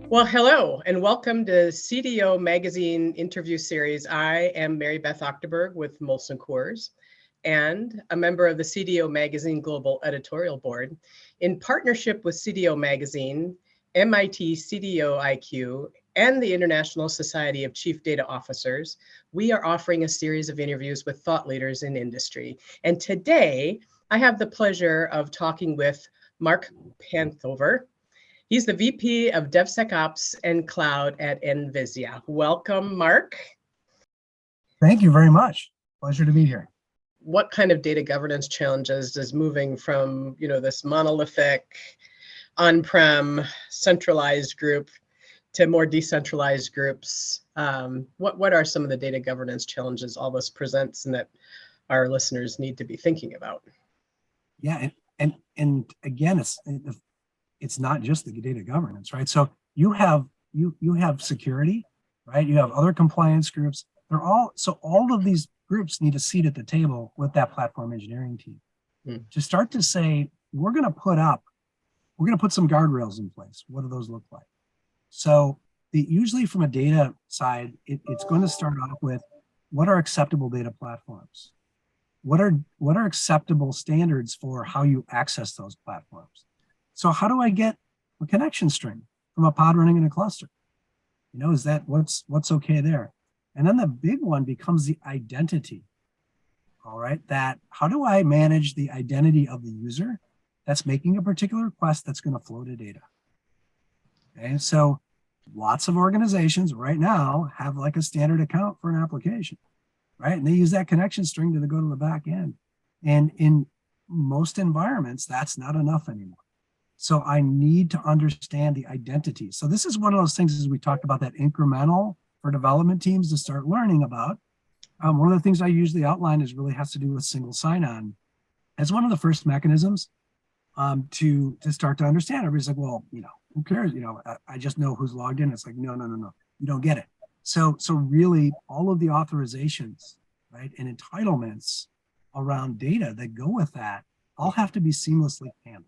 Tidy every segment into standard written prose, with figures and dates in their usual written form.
Well, hello and welcome to CDO Magazine interview series. I am Maribeth Achterberg with Molson Coors and a member of the CDO Magazine Global Editorial Board. In partnership with CDO Magazine, MIT CDO IQ, and the International Society of Chief Data Officers, we are offering a series of interviews with thought leaders in industry. And today, I have the pleasure of talking with Mark Panthofer. He's the VP of DevSecOps and Cloud at nvisia. Welcome, Mark. Thank you very much. Pleasure to be here. What kind of data governance challenges does moving from, this monolithic, on-prem, centralized group to more decentralized groups? What are some of the data governance challenges all this presents and that our listeners need to be thinking about? Yeah, and again, it's not just the data governance, right? So you have security, right? You have other compliance groups. All of these groups need a seat at the table with that platform engineering team to start to say, we're going to put some guardrails in place. What do those look like? So usually from a data side, it's going to start off with what are acceptable data platforms? What are acceptable standards for how you access those platforms? So how do I get a connection string from a pod running in a cluster? Is that what's okay there? And then the big one becomes the identity. All right, how do I manage the identity of the user that's making a particular request that's going to flow to data? Okay, so lots of organizations right now have like a standard account for an application, right? And they use that connection string to go to the back end. And in most environments, that's not enough anymore. So I need to understand the identity. So this is one of those things, as we talked about, that incremental for development teams to start learning about. One of the things I usually outline really has to do with single sign-on as one of the first mechanisms to start to understand. Everybody's like, well, who cares? I just know who's logged in. It's like, no, you don't get it. So really all of the authorizations, right, and entitlements around data that go with that all have to be seamlessly handled.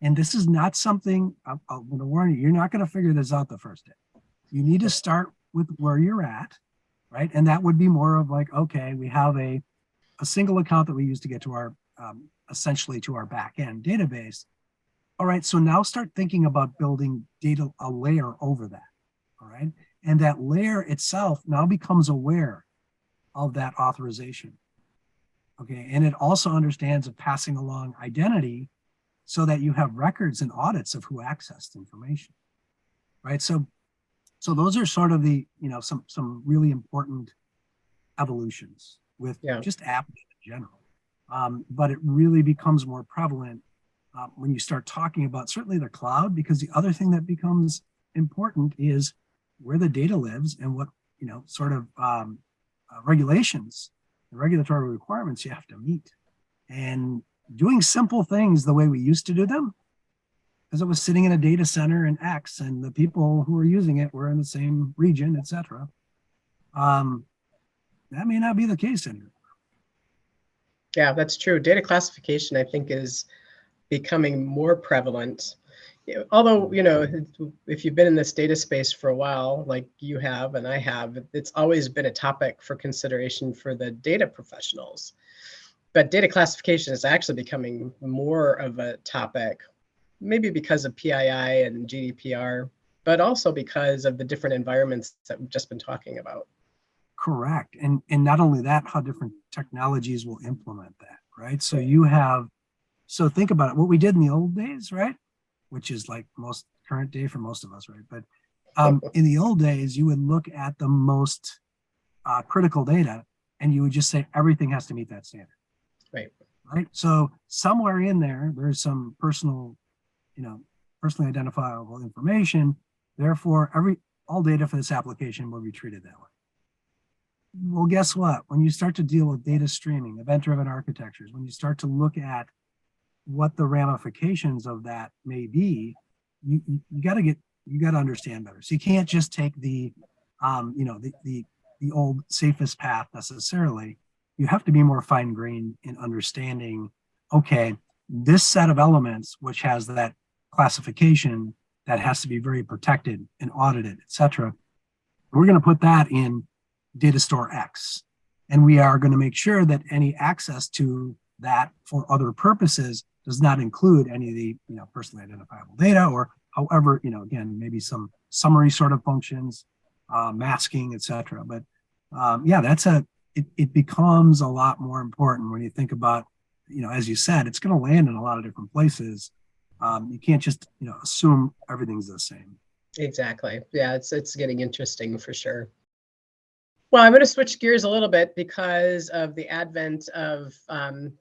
And this is not something, I'm going to warn you, you're not going to figure this out the first day. You need to start with where you're at, right? And that would be more of like, okay, we have a single account that we use to get to our, essentially to our back-end database. All right, so now start thinking about building a layer over that, all right? And that layer itself now becomes aware of that authorization, okay? And it also understands of passing along identity so that you have records and audits of who accessed information, right? So those are sort of the, some really important evolutions with just app in general. But it really becomes more prevalent when you start talking about certainly the cloud, because the other thing that becomes important is where the data lives and what, sort of regulations and regulatory requirements you have to meet. And doing simple things the way we used to do them, because it was sitting in a data center in X and the people who were using it were in the same region, et cetera. That may not be the case anymore. Yeah, that's true. Data classification, I think, is becoming more prevalent. Although, if you've been in this data space for a while, like you have and I have, it's always been a topic for consideration for the data professionals. But data classification is actually becoming more of a topic, maybe because of PII and GDPR, but also because of the different environments that we've just been talking about. Correct. And not only that, how different technologies will implement that, right? So so think about it, what we did in the old days, right? Which is like most current day for most of us, right? But in the old days, you would look at the most critical data and you would just say everything has to meet that standard. Right. So somewhere in there's some personally identifiable information. Therefore, all data for this application will be treated that way. Well, guess what? When you start to deal with data streaming, event-driven architectures, when you start to look at what the ramifications of that may be, you got to understand better. So you can't just take the old safest path necessarily. You have to be more fine-grained in understanding, okay, this set of elements, which has that classification, that has to be very protected and audited, et cetera. We're going to put that in data store X. And we are going to make sure that any access to that for other purposes does not include any of the, personally identifiable data, or however, again, maybe some summary sort of functions, masking, et cetera. But it becomes a lot more important when you think about, as you said, it's going to land in a lot of different places. You can't just, assume everything's the same. Exactly. Yeah, it's getting interesting for sure. Well, I'm going to switch gears a little bit because of the advent of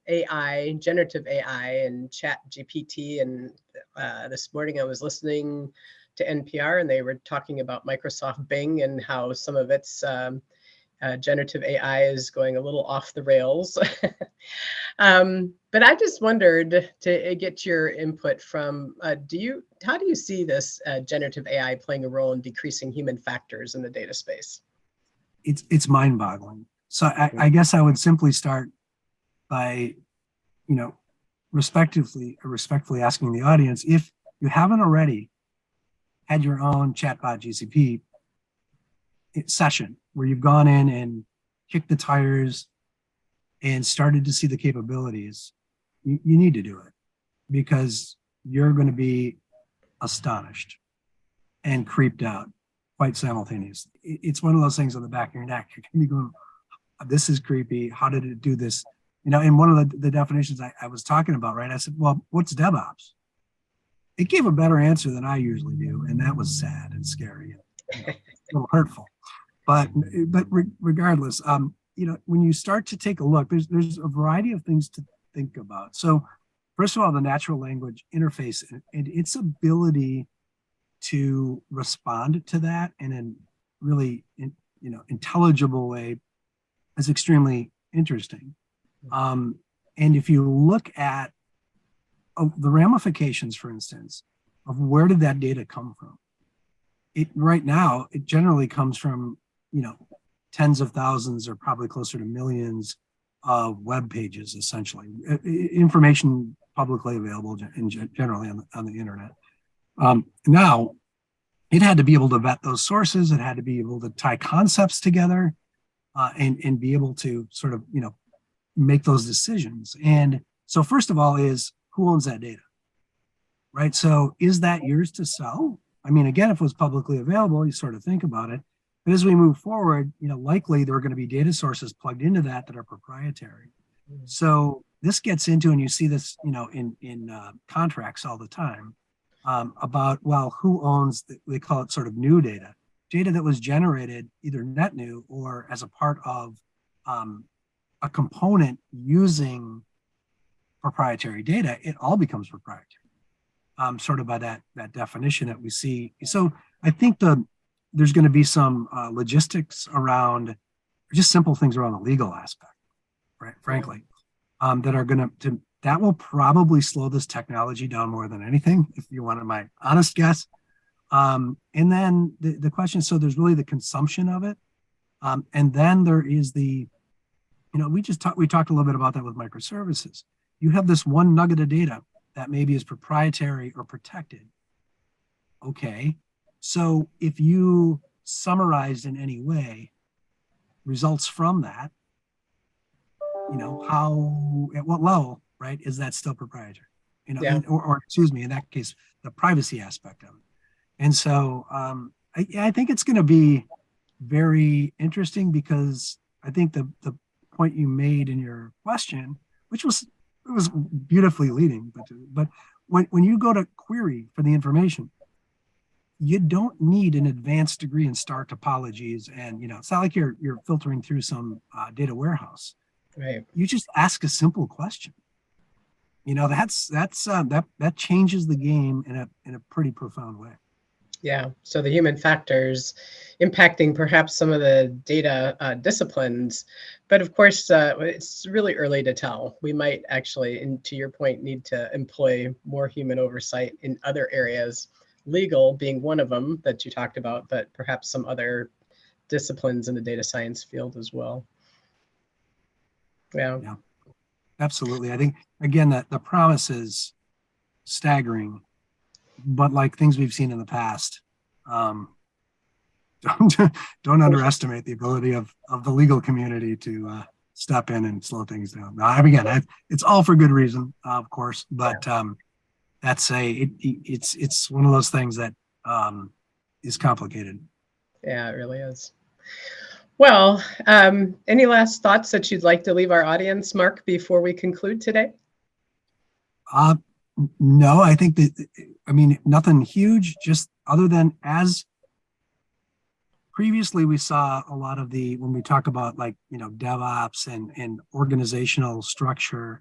AI, generative AI, and Chat GPT. And this morning I was listening to NPR, and they were talking about Microsoft Bing and how some of its generative AI is going a little off the rails. But I just wondered to get your input from, how do you see this generative AI playing a role in decreasing human factors in the data space? It's mind-boggling. So I guess I would simply start by, respectfully asking the audience, if you haven't already had your own chatbot GCP session where you've gone in and kicked the tires and started to see the capabilities, you need to do it, because you're going to be astonished and creeped out quite simultaneously. It's one of those things on the back of your neck. You're going to be going, this is creepy. How did it do this? In one of the definitions I was talking about, right? I said, well, what's DevOps? It gave a better answer than I usually do. And that was sad and scary and a little hurtful. But regardless, when you start to take a look, there's a variety of things to think about. So first of all, the natural language interface and its ability to respond to that in a really intelligible way is extremely interesting. And if you look at the ramifications, for instance, of where did that data come from? Right now, it generally comes from tens of thousands or probably closer to millions of web pages, essentially, information publicly available generally on the internet. Now, it had to be able to vet those sources. It had to be able to tie concepts together and be able to sort of, make those decisions. And so first of all is, who owns that data, right? So is that yours to sell? I mean, again, if it was publicly available, you sort of think about it. But as we move forward, likely there are going to be data sources plugged into that are proprietary. So this gets into, and you see this, in contracts all the time, about, well, who owns, they call it sort of new data that was generated either net new or as a part of a component using proprietary data. It all becomes proprietary, sort of by that definition that we see. So I think there's going to be some logistics around, just simple things around the legal aspect, right? Frankly, that are going to that will probably slow this technology down more than anything, if you wanted my honest guess. And then the question, so there's really the consumption of it. And then there is the, we talked a little bit about that with microservices. You have this one nugget of data that maybe is proprietary or protected. Okay. So if you summarized in any way results from that, how, at what level, right, is that still proprietary? Yeah. Or excuse me, in that case, the privacy aspect of it. And so I think it's going to be very interesting, because I think the point you made in your question, which was beautifully leading, but when you go to query for the information, you don't need an advanced degree in star topologies, and it's not like you're filtering through some data warehouse. Right. You just ask a simple question. That changes the game in a pretty profound way. Yeah. So the human factors impacting perhaps some of the data disciplines, but of course, it's really early to tell. We might actually, and to your point, need to employ more human oversight in other areas, legal being one of them that you talked about, but perhaps some other disciplines in the data science field as well. Yeah. Absolutely. I think, again, that the promise is staggering, but like things we've seen in the past, don't underestimate the ability of the legal community to step in and slow things down. Now, again, it's all for good reason, of course, but it's one of those things that is complicated. Yeah, it really is. Well, any last thoughts that you'd like to leave our audience, Mark, before we conclude today? No, I think that, I mean, nothing huge, just other than as previously we saw a lot of when we talk about like, DevOps and organizational structure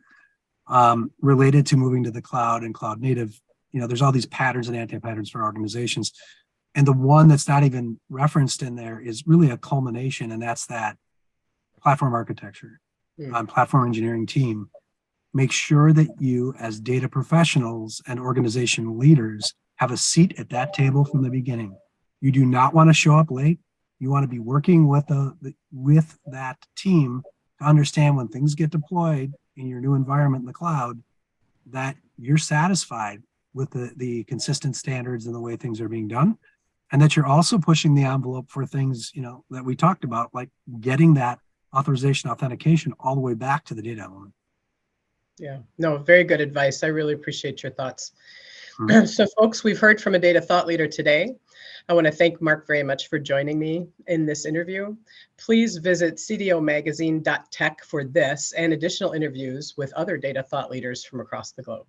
related to moving to the cloud and cloud native, there's all these patterns and anti-patterns for organizations. And the one that's not even referenced in there is really a culmination, and that's that platform architecture, platform engineering team. Make sure that you, as data professionals and organization leaders, have a seat at that table from the beginning. You do not want to show up late. You want to be working with with that team to understand when things get deployed in your new environment in the cloud, that you're satisfied with the consistent standards and the way things are being done. And that you're also pushing the envelope for things, that we talked about, like getting that authorization authentication all the way back to the data element. Yeah, no, very good advice. I really appreciate your thoughts. So folks, we've heard from a data thought leader today. I want to thank Mark very much for joining me in this interview. Please visit cdomagazine.tech for this and additional interviews with other data thought leaders from across the globe.